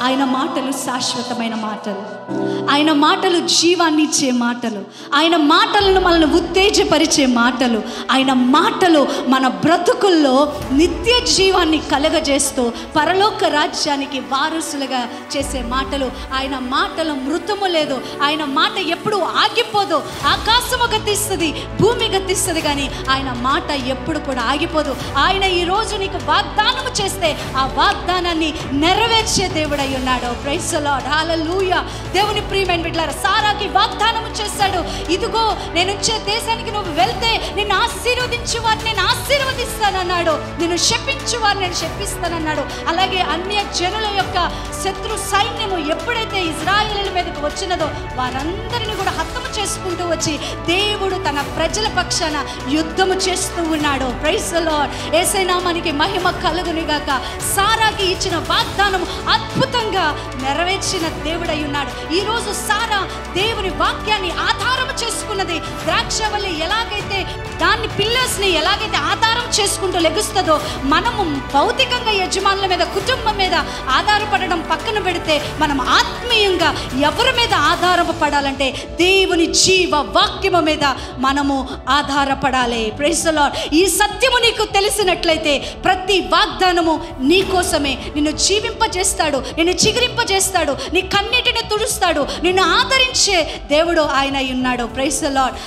ఆయన మాటలు శాశ్వతమైన మాటలు, ఆయన మాటలు జీవాన్ని ఇచ్చే మాటలు, ఆయన మాటలను మనల్ని ఉత్తేజపరిచే మాటలు, ఆయన మాటలు మన బ్రతుకుల్లో నిత్య జీవాన్ని కలగజేస్తూ పరలోక రాజ్యానికి వారసులుగా చేసే మాటలు. ఆయన మాటలు మృతము లేదు, ఆయన మాట ఎప్పుడు ఆగిపోదు. ఆకాశము గతిస్తుంది, భూమి గతిస్తుంది, కానీ ఆయన మాట ఎప్పుడు కూడా ఆగిపోదు. ఆయన ఈరోజు నీకు వాగ్దానము చేస్తే ఆ వాగ్దానాన్ని నెరవేర్చే దేవుడై ఉన్నాడు. ప్రైజ్ ది లార్డ్, హల్లెలూయా. దేవుని ప్రియమైన బిడ్డలారా, సారాకి వాగ్దానము చేశాడు, ఇదిగో నేను ఇచ్చే దేశానికి నువ్వు వెళ్తే నిన్ను ఆశీర్వదించు వారిని నేను ఆశీర్వదిస్తానన్నాడు, నిన్ను శపించు వారిని నేను శపిస్తానన్నాడు. అలాగే అన్య జనుల యొక్క శత్రు సైన్యము ఎప్పుడైతే ఇజ్రాయేలీయుల మీదకు వచ్చినదో వారందరిని కూడా హతము చేసుకుంటూ వచ్చి దేవుడు తన ప్రజల పక్షాన యుద్ధము చేస్తూ ఉన్నాడు. Praise the lord. యేసయ్య నామానికి మహిమ కలుగును గాక. సారాకి ఇచ్చిన వాగ్దానం అద్భుతంగా నెరవేర్చిన దేవుడై ఉన్నాడు. ఈరోజు సారా దేవుని వాక్యాన్ని ఆధారం చేసుకున్నది. ద్రాక్షవల్లి ఎలాగైతే దాన్ని పిల్లర్స్ని ఎలాగైతే ఆధారం చేసుకుంటూ లెగుస్తుందో, మనము భౌతికంగా యజమానుల మీద, కుటుంబం మీద ఆధారపడడం పక్కన పెడితే మనం ఆత్మీయంగా ఎవరి మీద ఆధారపడాలంటే దేవుని జీవ వాక్యము మీద మనము ఆధారపడాలి. Praise the lord. ఈ సత్యము నీకు తెలిసినట్లయితే ప్రతి వాగ్దానము నీ కోసమే. నిన్ను జీవింపజేస్తాడు, నిన్ను చిగురింపజేస్తాడు, నీ కన్నీటిని తుడుస్తాడు, నిన్ను ఆదరించే దేవుడు ఆయన ఉన్నాడు. Praise the lord.